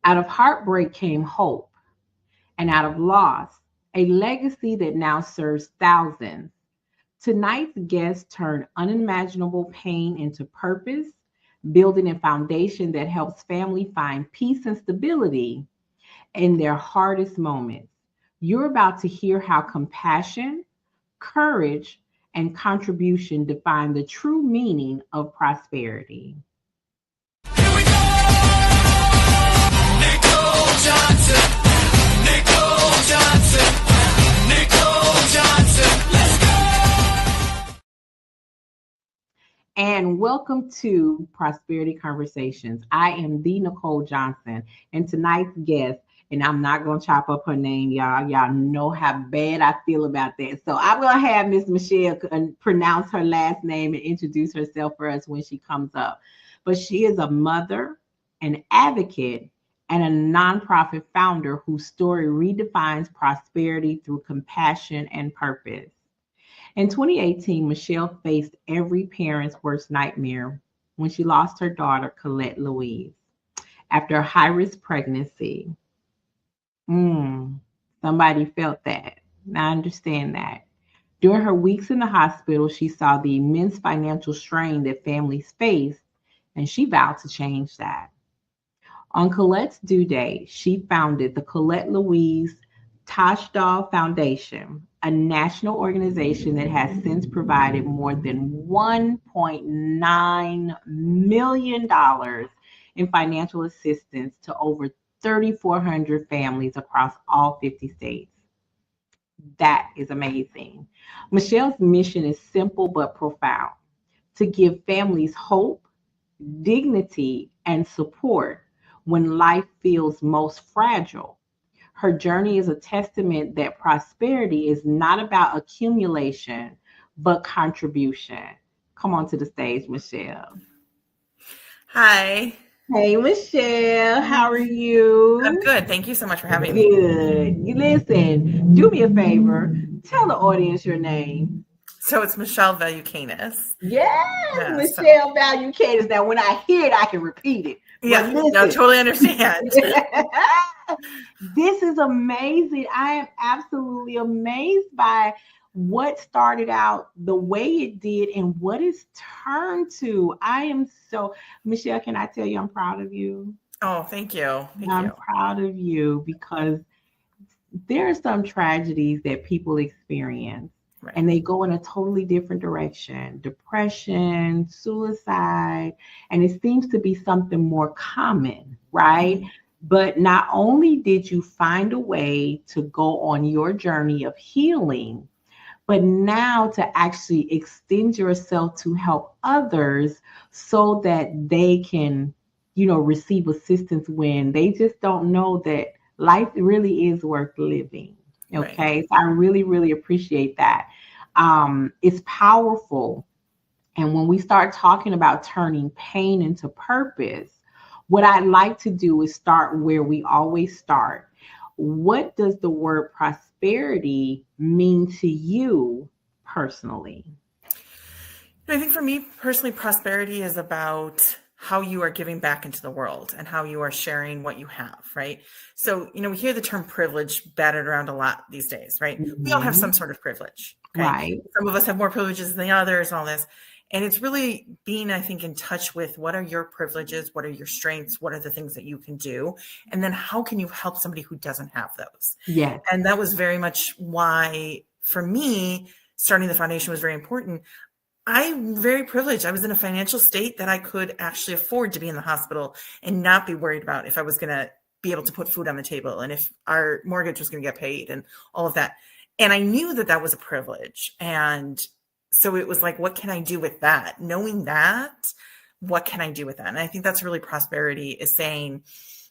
Out of heartbreak came hope, and out of loss, a legacy that now serves thousands. Tonight's guest turned unimaginable pain into purpose, building a foundation that helps family find peace and stability in their hardest moments. You're about to hear how compassion, courage, and contribution define the true meaning of prosperity. Here we go! Nicole Johnson, Nicole Johnson, Nicole Johnson, let's go! And welcome to Prosperity Conversations. I am the Nicole Johnson, and tonight's guest, and I'm not going to chop up her name, y'all. Y'all know how bad I feel about that. So I'm going to have Miss Michelle pronounce her last name and introduce herself for us when she comes up. But she is a mother, an advocate, and a nonprofit founder whose story redefines prosperity through compassion and purpose. In 2018, Michelle faced every parent's worst nightmare when she lost her daughter, Colette Louise, after a high-risk pregnancy. Somebody felt that. I understand that. During her weeks in the hospital, she saw the immense financial strain that families face, and she vowed to change that. On Colette's due date, she founded the Colette Louise Tashdal Foundation, a national organization that has since provided more than $1.9 million in financial assistance to over 3,400 families across all 50 states. That is amazing. Michelle's mission is simple but profound: to give families hope, dignity, and support when life feels most fragile. Her journey is a testament that prosperity is not about accumulation, but contribution. Come on to the stage, Michelle. Hi. Hey, Michelle, how are you? I'm good. Thank you so much for having me. Good. You listen, do me a favor. Tell the audience your name. So it's Michelle Valiukenas. Yes, Michelle Valiukenas. Now, when I hear it, I can repeat it. Yeah, no, totally understand. This is amazing. I am absolutely amazed by what started out the way it did and what it's turned to. I am so, Michelle, can I tell you I'm proud of you? Oh, thank you. I'm proud of you because there are some tragedies that people experience. Right. And they go in a totally different direction: depression, suicide, and it seems to be something more common, right? Mm-hmm. But not only did you find a way to go on your journey of healing, but now to actually extend yourself to help others so that they can, receive assistance when they just don't know that life really is worth living. Okay. Right. So I really, really appreciate that. It's powerful. And when we start talking about turning pain into purpose, what I'd like to do is start where we always start. What does the word prosperity mean to you personally? I think for me personally, prosperity is about how you are giving back into the world and how you are sharing what you have, right? So, we hear the term privilege battered around a lot these days, right? Mm-hmm. We all have some sort of privilege, okay? Right? Some of us have more privileges than the others and all this. And it's really being, I think, in touch with what are your privileges, what are your strengths, what are the things that you can do, and then how can you help somebody who doesn't have those? Yeah. And that was very much why, for me, starting the foundation was very important. I'm very privileged. I was in a financial state that I could actually afford to be in the hospital and not be worried about if I was going to be able to put food on the table and if our mortgage was going to get paid and all of that. And I knew that that was a privilege. And so it was like, what can I do with that? Knowing that, what can I do with that? And I think that's really prosperity, is saying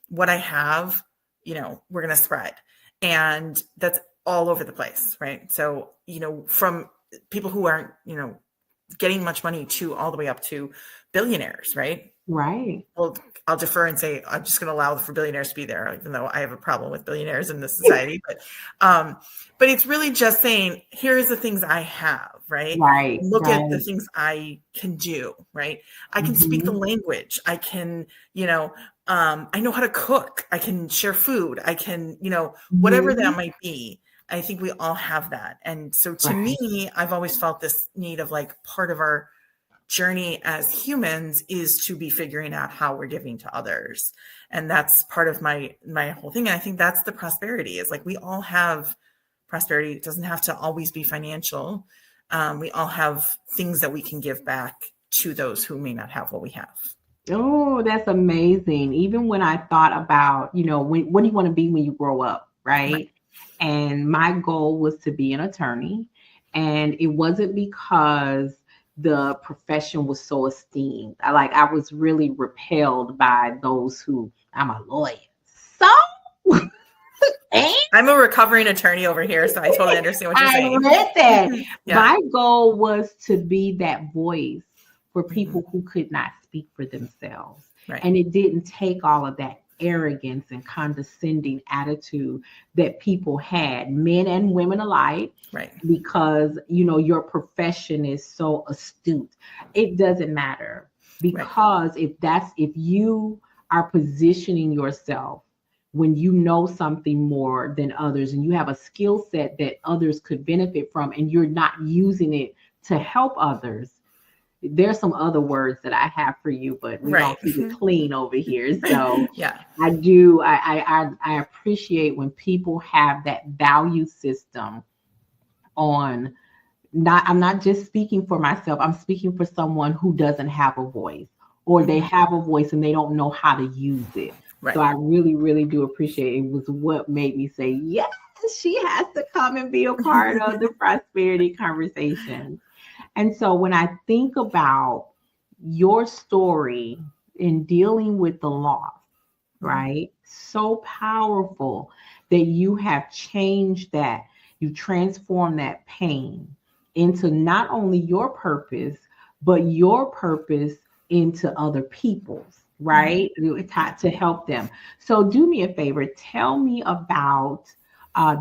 what I have, we're going to spread. And that's all over the place, right? So, from people who aren't, getting much money to all the way up to billionaires, right? Right. Well, I'll defer and say, I'm just going to allow for billionaires to be there, even though I have a problem with billionaires in this society. But it's really just saying, here's the things I have. right? Right. Look at the Right. things I can do, right? I can speak the Mhm. language. I can, I know how to cook. I can share food. I can, whatever that Mhm. might be. I think we all have that. And so to Right. me, I've always felt this need of like part of our journey as humans is to be figuring out how we're giving to others. And that's part of my whole thing. And I think that's the prosperity is like we all have prosperity. It doesn't have to always be financial. We all have things that we can give back to those who may not have what we have. Oh, that's amazing. Even when I thought about, what do you want to be when you grow up, Right. right? And my goal was to be an attorney. And it wasn't because the profession was so esteemed. I was really repelled by those who, I'm a lawyer. So, and I'm a recovering attorney over here, so I totally understand what you're I saying. read that. Yeah. My goal was to be that voice for Mhm. people who could not speak for themselves. Right. And it didn't take all of that arrogance and condescending attitude that people had, men and women alike, Right. because your profession is so astute. It doesn't matter, Right. because if you are positioning yourself when you know something more than others and you have a skill set that others could benefit from and you're not using it to help others. There's some other words that I have for you, but we're gonna Right. keep it clean over here. So Yeah. I appreciate when people have that value system on, I'm not just speaking for myself, I'm speaking for someone who doesn't have a voice, or they Mhm. have a voice and they don't know how to use it. So Right. I really, really do appreciate it. It was what made me say, yes, she has to come and be a part of the prosperity conversation. And so when I think about your story in dealing with the loss, Mhm. right? So powerful that you have changed that. You transform that pain into not only your purpose, but your purpose into other people's, Mhm. right? Yeah. To help them. So do me a favor, tell me about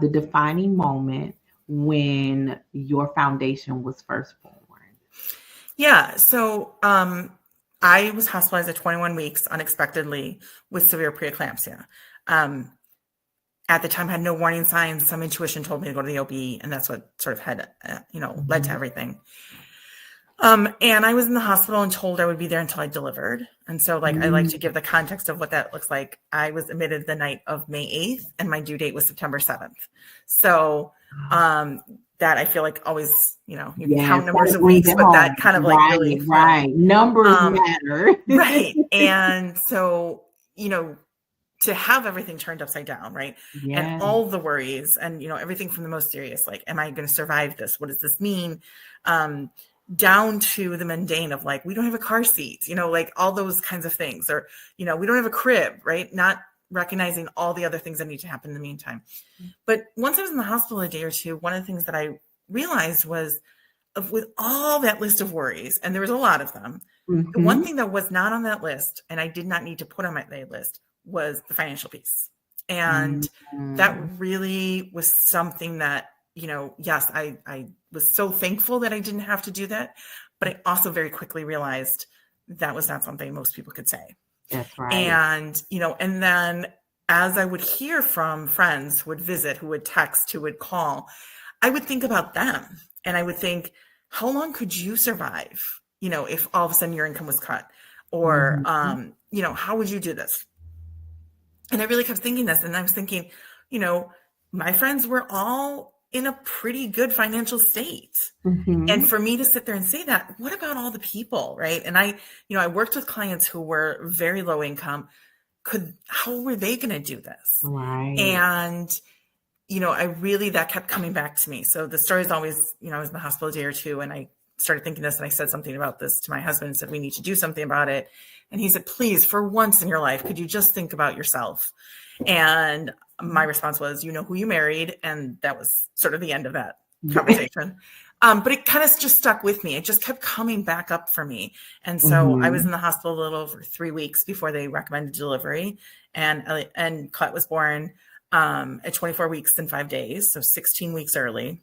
the defining moment when your foundation was first born. Yeah. So I was hospitalized at 21 weeks unexpectedly with severe preeclampsia. Um, at the time, I had no warning signs. Some intuition told me to go to the OB, and that's what sort of had, led to Mhm. everything. And I was in the hospital and told I would be there until I delivered. And so, like, I like to give the context of what that looks like. I was admitted the night of May 8th, and my due date was September 7th. So, that I feel like always, you can Yes, count that numbers of brings weeks, it but home. that kind of like Right, really, right. Numbers um, matter. right. And so, to have everything turned upside down, right? And Yeah. all the worries and, everything from the most serious, like, am I going to survive this? What does this mean? Down to the mundane of like, we don't have a car seat, like all those kinds of things, or, we don't have a crib, right? Not recognizing all the other things that need to happen in the meantime. But once I was in the hospital a day or two, one of the things that I realized was with all that list of worries, and there was a lot of them, the one Mhm. thing that was not on that list, and I did not need to put on my list, was the financial piece. And that Mhm. really was something that, yes, I was so thankful that I didn't have to do that. But I also very quickly realized that was not something most people could say. That's right. And, and then as I would hear from friends who would visit, who would text, who would call, I would think about them. And I would think, how long could you survive, if all of a sudden your income was cut? Or, Mhm. how would you do this? And I really kept thinking this. And I was thinking, my friends were all in a pretty good financial state. And Mhm. for me to sit there and say that, what about all the people, right? And I worked with clients who were very low income. How were they going to do this? Right. And, that kept coming back to me. So the story is always, I was in the hospital a day or two, and I started thinking this, and I said something about this to my husband and said, we need to do something about it. And he said, please, for once in your life, could you just think about yourself? And my response was, you know who you married. And that was sort of the end of that conversation. But it kind of just stuck with me. It just kept coming back up for me. And so I was in Mhm. the hospital a little over 3 weeks before they recommended delivery. And Colette was born at 24 weeks and 5 days, so 16 weeks early.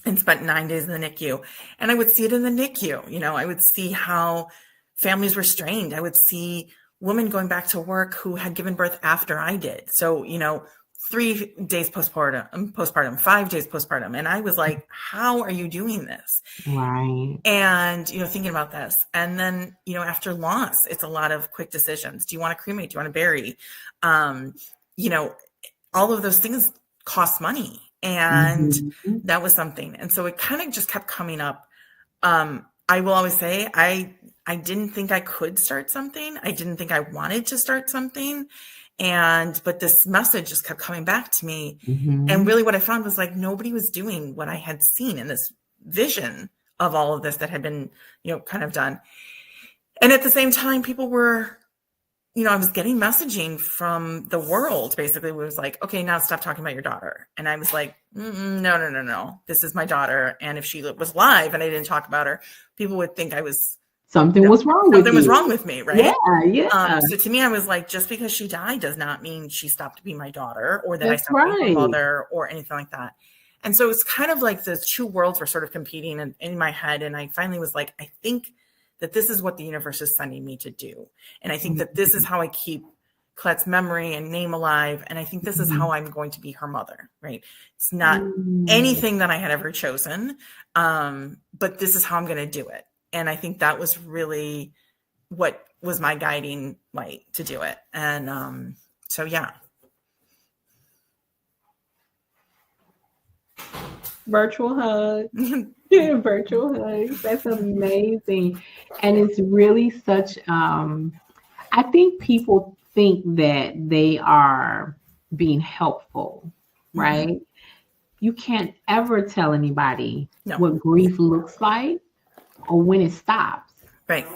and spent 9 days in the NICU. And I would see it in the NICU. You know, I would see how families were strained. I would see women going back to work who had given birth after I did. So, you know, 3 days postpartum, 5 days postpartum. And I was like, how are you doing this? Right. And, you know, thinking about this. And then, you know, after loss, it's a lot of quick decisions. Do you want to cremate? Do you want to bury? You know, all of those things cost money. And that was something. And so it kind of just kept coming up. I will always say, I didn't think I could start something. I didn't think I wanted to start something. But this message just kept coming back to me. And really what I found was like, nobody was doing what I had seen in this vision of all of this that had been, you know, kind of done. And at the same time, people were, you know, I was getting messaging from the world. Basically, it was like, okay, now stop talking about your daughter. And I was like, no. This is my daughter. And if she was live and I didn't talk about her, people would think I was something was wrong with me, right? Yeah. So to me, I was like, just because she died does not mean she stopped being my daughter, or that I stopped right. being my mother, or anything like that. And so it's kind of like the two worlds were sort of competing in my head. And I finally was like, I think that this is what the universe is sending me to do. And I think that this is how I keep Colette's memory and name alive. And I think this is how I'm going to be her mother, right? It's not anything that I had ever chosen, but this is how I'm going to do it. And I think that was really what was my guiding light to do it. And so, yeah. Virtual hug. Virtual hugs. That's amazing. And it's really such, I think people think that they are being helpful, right? You can't ever tell anybody what grief looks like or when it stops. Right.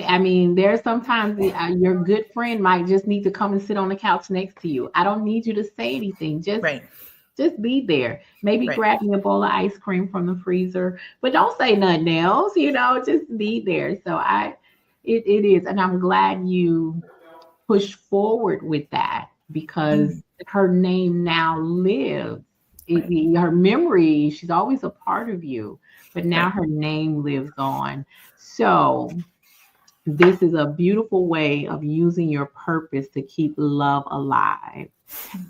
I mean, there's sometimes your good friend might just need to come and sit on the couch next to you. I don't need you to say anything. Just be there. Maybe grabbing a bowl of ice cream from the freezer, but don't say nothing else, you know, just be there. So it is. And I'm glad you pushed forward with that, because her name now lives. Her memory, she's always a part of you, but now her name lives on. So this is a beautiful way of using your purpose to keep love alive.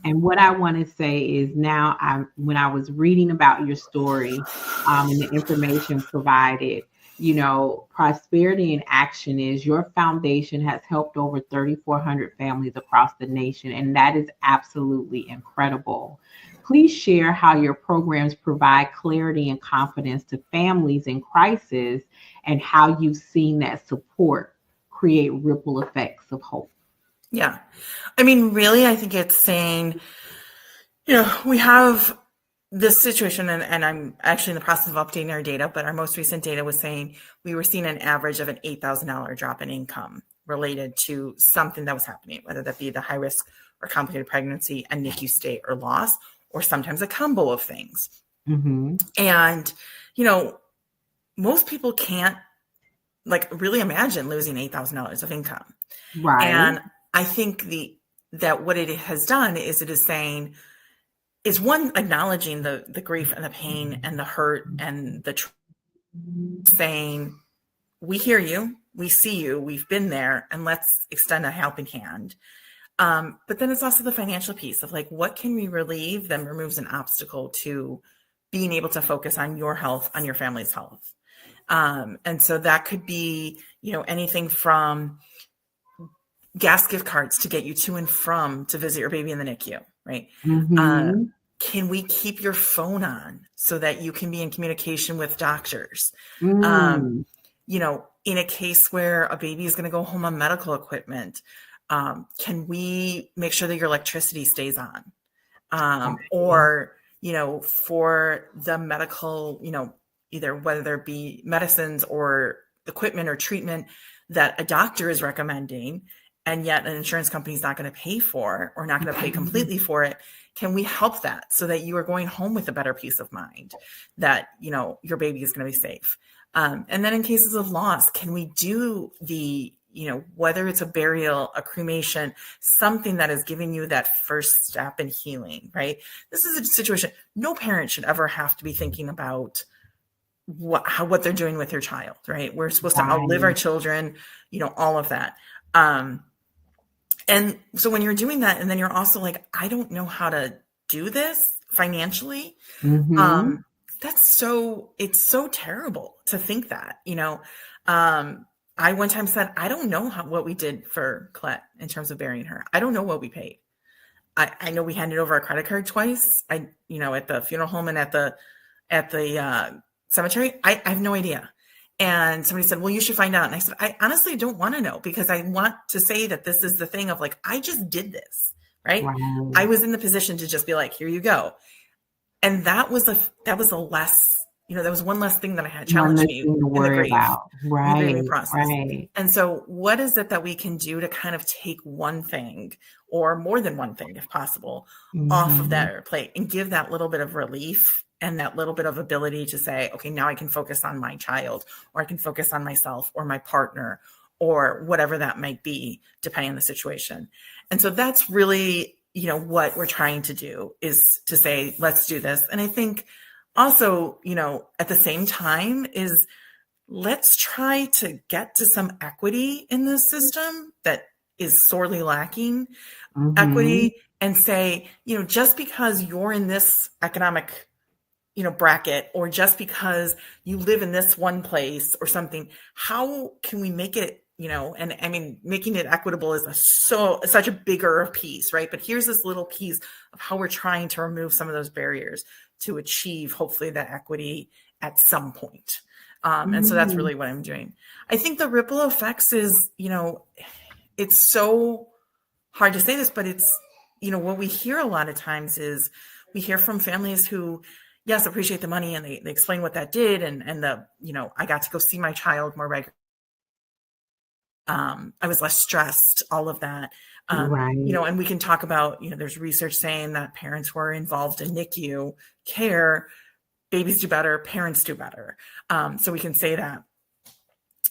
And what I want to say is now, when I was reading about your story and the information provided, you know, Prosperity in Action is your foundation has helped over 3,400 families across the nation. And that is absolutely incredible. Please share how your programs provide clarity and confidence to families in crisis, and how you've seen that support create ripple effects of hope. Yeah. I mean, really, I think it's saying, you know, we have this situation, and I'm actually in the process of updating our data, but our most recent data was saying we were seeing an average of an $8,000 drop in income related to something that was happening, whether that be the high risk or complicated pregnancy, a NICU stay or loss, or sometimes a combo of things. And, you know, most people can't really imagine losing $8,000 of income. Right. And I think that what it has done is it is saying, is one, acknowledging the grief and the pain and the hurt and saying, we hear you, we see you, we've been there, and let's extend a helping hand. But then it's also the financial piece of like, what can we relieve that removes an obstacle to being able to focus on your health, on your family's health. And so that could be, you know, anything from gas gift cards to get you to and from to visit your baby in the NICU, right? Can we keep your phone on so that you can be in communication with doctors? You know, in a case where a baby is going to go home on medical equipment, can we make sure that your electricity stays on? Or, you know, for the medical, you know, either whether it be medicines or equipment or treatment that a doctor is recommending, and yet an insurance company is not going to pay for, or not going to pay completely for it. Can we help that so that you are going home with a better peace of mind that, you know, your baby is going to be safe? And then in cases of loss, can we do the, whether it's a burial, a cremation, something that is giving you that first step in healing, right? This is a situation no parent should ever have to be thinking about what they're doing with their child, right? We're supposed to outlive our children, all of that. And so when you're doing that, and then you're also like, I don't know how to do this financially. Mm-hmm. It's so terrible to think that, I one time said, I don't know what we did for Colette in terms of burying her. I don't know what we paid. I know we handed over our credit card twice. At the funeral home and at the cemetery. I have no idea. And somebody said, well, you should find out. And I said, I honestly don't want to know, because I want to say that this is the thing of like, I just did this, right? Wow. I was in the position to just be like, here you go. And that was one less thing that I had challenged me in the grief, Right. in the grieving process. Right. And so what is it that we can do to kind of take one thing, or more than one thing, if possible, off of that plate and give that little bit of relief and that little bit of ability to say, okay, now I can focus on my child, or I can focus on myself or my partner, or whatever that might be, depending on the situation. And so that's really, what we're trying to do, is to say, let's do this. And I think also, at the same time, is let's try to get to some equity in this system that is sorely lacking equity, and say, just because you're in this economic bracket, or just because you live in this one place or something, how can we make it, and I mean, making it equitable is such a bigger piece, right? But here's this little piece of how we're trying to remove some of those barriers to achieve, hopefully, that equity at some point. And so that's really what I'm doing. I think the ripple effects is, it's so hard to say this, but it's, what we hear a lot of times is we hear from families who, yes, appreciate the money, and they explain what that did, and the, I got to go see my child more regularly. I was less stressed, all of that. Right. And we can talk about, there's research saying that parents who are involved in NICU care, babies do better, parents do better. So we can say that,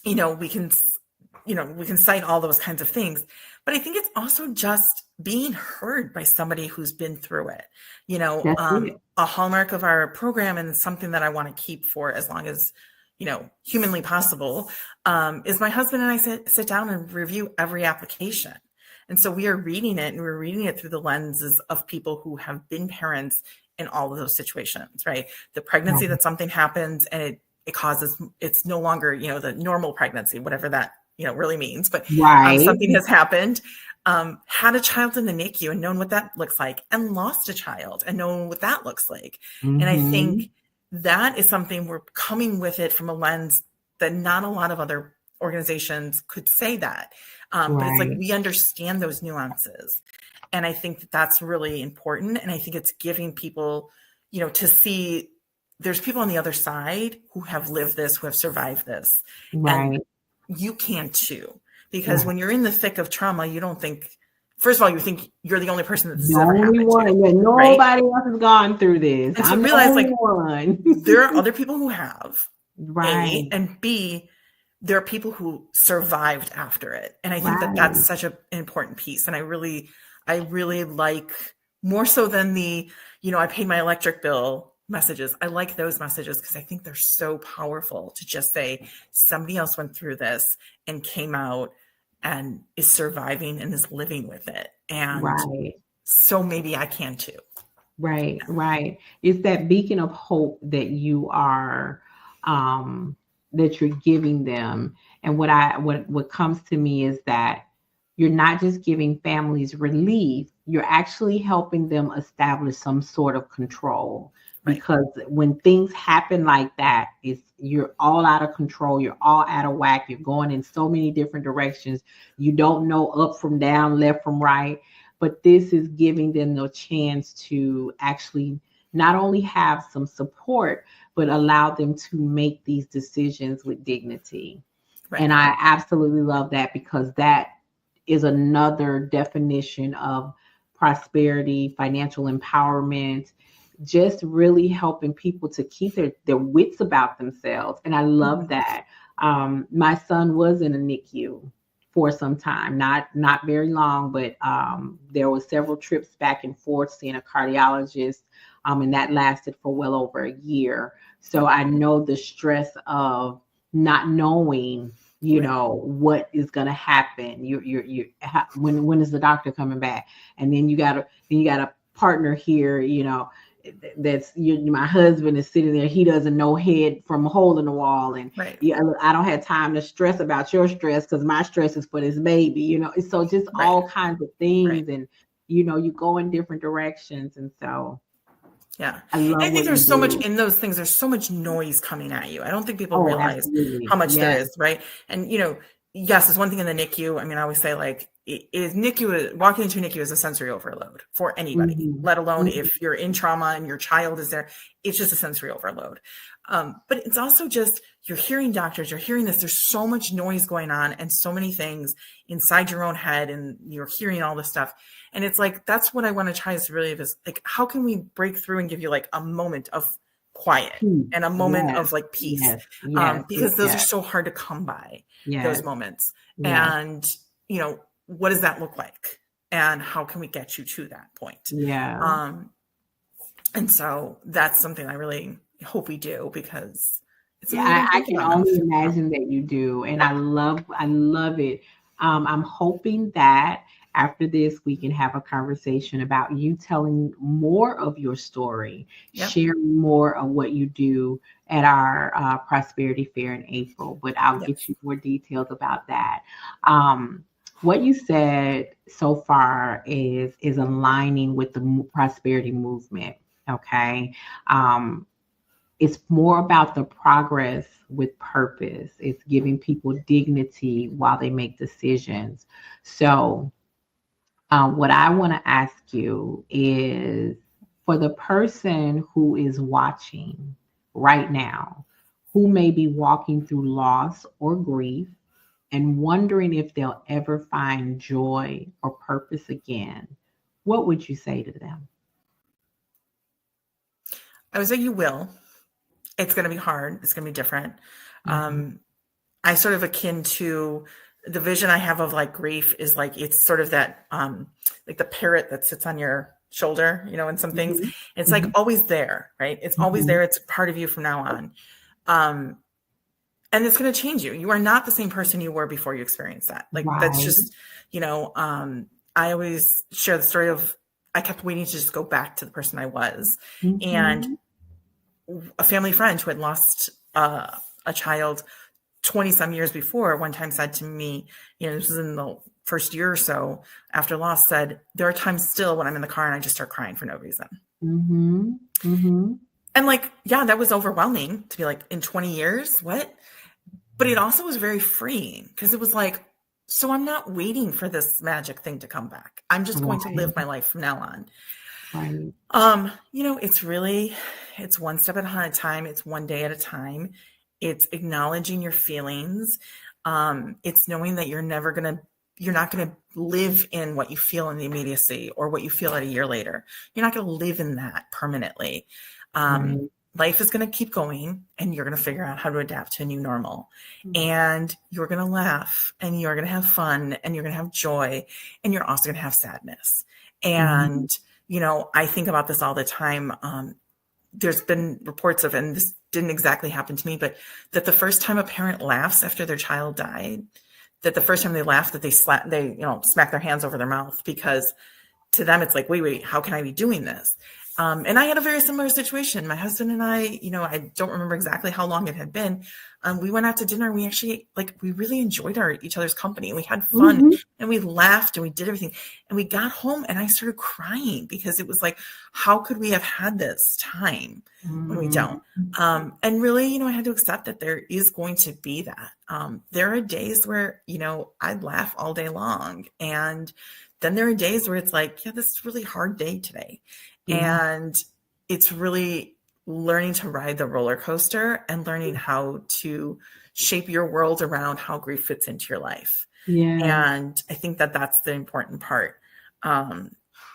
we can cite all those kinds of things, but I think it's also just being heard by somebody who's been through it. A hallmark of our program, and something that I want to keep for as long as, humanly possible, is my husband and I sit down and review every application. And so we are reading it, and we're reading it through the lenses of people who have been parents in all of those situations, right? The pregnancy that something happens and it causes, it's no longer, the normal pregnancy, whatever that, really means, but something has happened, had a child in the NICU and known what that looks like, and lost a child and known what that looks like. And I think that is something we're coming with it from a lens that not a lot of other organizations could say that. But it's like, we understand those nuances. And I think that's really important. And I think it's giving people, to see there's people on the other side who have lived this, who have survived this. And you can too. Because when you're in the thick of trauma, you don't think, first of all, you think you're the only person that's ever happened to. Nobody else has gone through this. And so realize, there are other people who have. A, and B, there are people who survived after it. And I think that that's such an important piece. And I really like, more so than the, I paid my electric bill messages. I like those messages because I think they're so powerful to just say somebody else went through this and came out and is surviving and is living with it. And so maybe I can too. Right. It's that beacon of hope that you are, that you're giving them. And what comes to me is that you're not just giving families relief, you're actually helping them establish some sort of control. Because when things happen like that, you're all out of control. You're all out of whack. You're going in so many different directions. You don't know up from down, left from right. But this is giving them the chance to actually not only have some support, but allow them to make these decisions with dignity. And I absolutely love that, because that is another definition of prosperity, financial empowerment, just really helping people to keep their wits about themselves. And I love that. My son was in a NICU for some time, not very long, but there was several trips back and forth seeing a cardiologist, and that lasted for well over a year. So I know the stress of not knowing, you Right. know, what is going to happen. When is the doctor coming back? And then you got a partner here, you know, my husband is sitting there. He doesn't know head from a hole in the wall, and Right. I don't have time to stress about your stress because my stress is for this baby. You know, so just Right. all kinds of things, Right. and you know, you go in different directions, and so Yeah. I And love I think what you there's so much do. in those things. There's so much noise coming at you. I don't think people Oh, realize how absolutely, much there yes. is, right? And, you know, yes, there's one thing in the NICU. I mean, I always say, like, walking into a NICU is a sensory overload for anybody, Mm-hmm. let alone Mm-hmm. if you're in trauma and your child is there. It's just a sensory overload. But it's also just, you're hearing doctors, you're hearing this. There's so much noise going on and so many things inside your own head, and you're hearing all this stuff. And it's like, that's what I want to try is really is like, how can we break through and give you like a moment of quiet Peace. and a moment Yes, of like peace? yes, yes, Because those are yes, so hard to come by, those yes, moments. yes, And, you know, what does that look like? And how can we get you to that point? yeah. And so that's something I really hope we do, because it's something we Yeah, don't I think can about enough. only imagine that you do, and I love it. I'm hoping that after this we can have a conversation about you telling more of your story, Yep. sharing more of what you do at our prosperity fair in April. But I'll Yes. get you more details about that. What you said so far is aligning with the prosperity movement. Okay. It's more about the progress with purpose. It's giving people dignity while they make decisions. So, what I want to ask you is, for the person who is watching right now, who may be walking through loss or grief and wondering if they'll ever find joy or purpose again, what would you say to them? I would say you will. It's going to be hard. It's going to be different. Mhm. I sort of akin to the vision I have of like grief is like, it's sort of that, like the parrot that sits on your shoulder, you know, in some things. Mhm. It's like Mhm. always there, right? It's always Mhm. there. It's part of you from now on. And it's going to change you. You are not the same person you were before you experienced that. Like, that's Right. just, you know, I always share the story of, I kept waiting to just go back to the person I was. And Mhm. a family friend who had lost a child 20 some years before one time said to me, you know, this was in the first year or so after loss, said, there are times still when I'm in the car and I just start crying for no reason. Mhm. Mhm. And like, yeah, that was overwhelming to be like, in 20 years, what? But it also was very freeing, because it was like, so I'm not waiting for this magic thing to come back. I'm just going to live my Right. life from now on. Right. You know, it's one step at a time. It's one day at a time. It's acknowledging your feelings. It's knowing that you're not going to live in what you feel in the immediacy or what you feel at a year later. You're not going to live in that permanently. Right. Life is going to keep going, and you're going to figure out how to adapt to a new normal. Mm. And you're going to laugh, and you're going to have fun, and you're going to have joy, and you're also going to have sadness. Mhm. And, you know, I think about this all the time. There's been reports of, and this didn't exactly happen to me, but that the first time a parent laughs after their child died, that the first time they laugh, that they, you know, smack their hands over their mouth, because to them, it's like, wait, how can I be doing this? And I had a very similar situation. My husband and I, you know, I don't remember exactly how long it had been. We went out to dinner. And we actually, like, we really enjoyed each other's company. We had fun, Mhm. and we laughed, and we did everything. And we got home, and I started crying, because it was like, how could we have had this time when we Mhm. don't? And really, you know, I had to accept that there is going to be that. There are days where, you know, I'd laugh all day long, and then there are days where it's like, yeah, this is a really hard day today. Yeah. And it's really learning to ride the roller coaster and learning how to shape your world around how grief fits into your life. Yeah. And I think that that's the important part. You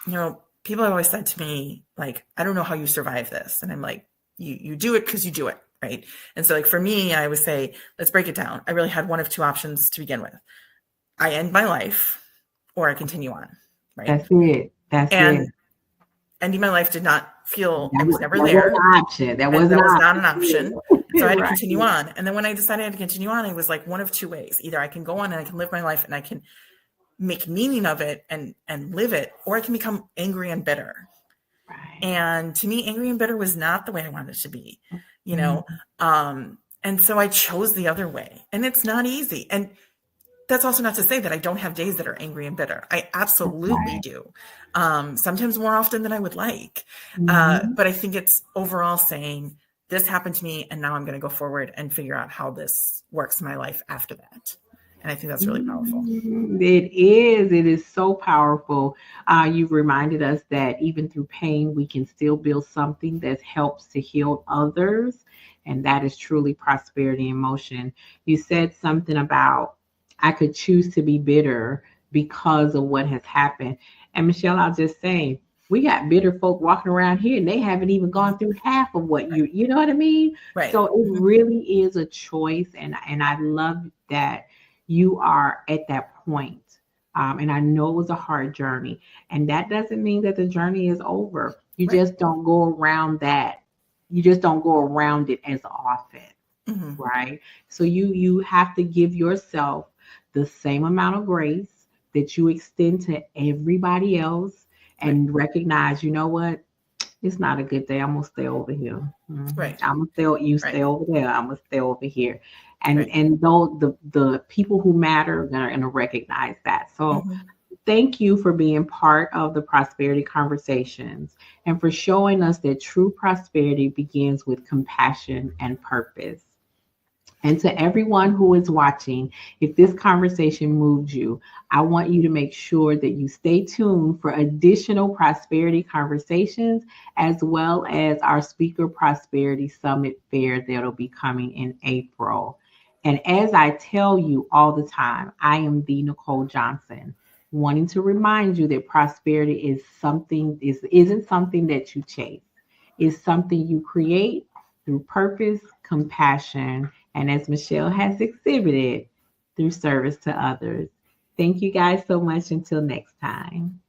know, people have always said to me, like, I don't know how you survive this. And I'm like, you do it because you do it. Right. And so, like, for me, I would say, let's break it down. I really had one of two options to begin with. I end my life or I continue on, right? That's it. That's And it. ending my life did not feel, I was never That there. wasn't an option. That wasn't That an was option. not an option. So I had to Right. continue on. And then when I decided I had to continue on, it was like one of two ways. Either I can go on and I can live my life and I can make meaning of it and live it, or I can become angry and bitter. Right. And to me, angry and bitter was not the way I wanted it to be, you know? Mm-hmm. And so I chose the other way, and it's not easy. And that's also not to say that I don't have days that are angry and bitter. I absolutely Right. do. Sometimes more often than I would like. Mm-hmm. But I think it's overall saying this happened to me and now I'm going to go forward and figure out how this works in my life after that. And I think that's really powerful. It is. It is so powerful. You've reminded us that even through pain, we can still build something that helps to heal others. And that is truly prosperity in motion. You said something about, I could choose to be bitter because of what has happened. And Michelle, I'll just say, we got bitter folk walking around here and they haven't even gone through half of what you know what I mean? Right. So it really is a choice. And I love that you are at that point. And I know it was a hard journey. And that doesn't mean that the journey is over. You just don't go around that. You just don't go around it as often. Right? So you have to give yourself the same amount of grace that you extend to everybody else and recognize, you know what? It's not a good day. I'm gonna stay over here. Right. I'm gonna stay over there. I'm gonna stay over here. And though the people who matter are gonna recognize that. So thank you for being part of the prosperity conversations and for showing us that true prosperity begins with compassion and purpose. And to everyone who is watching, if this conversation moved you, I want you to make sure that you stay tuned for additional prosperity conversations, as well as our Speaker Prosperity Summit Fair that'll be coming in April. And as I tell you all the time, I am the Nicole Johnson, wanting to remind you that prosperity isn't something that you chase. It's something you create through purpose, compassion, and as Michelle has exhibited, through service to others. Thank you guys so much. Until next time.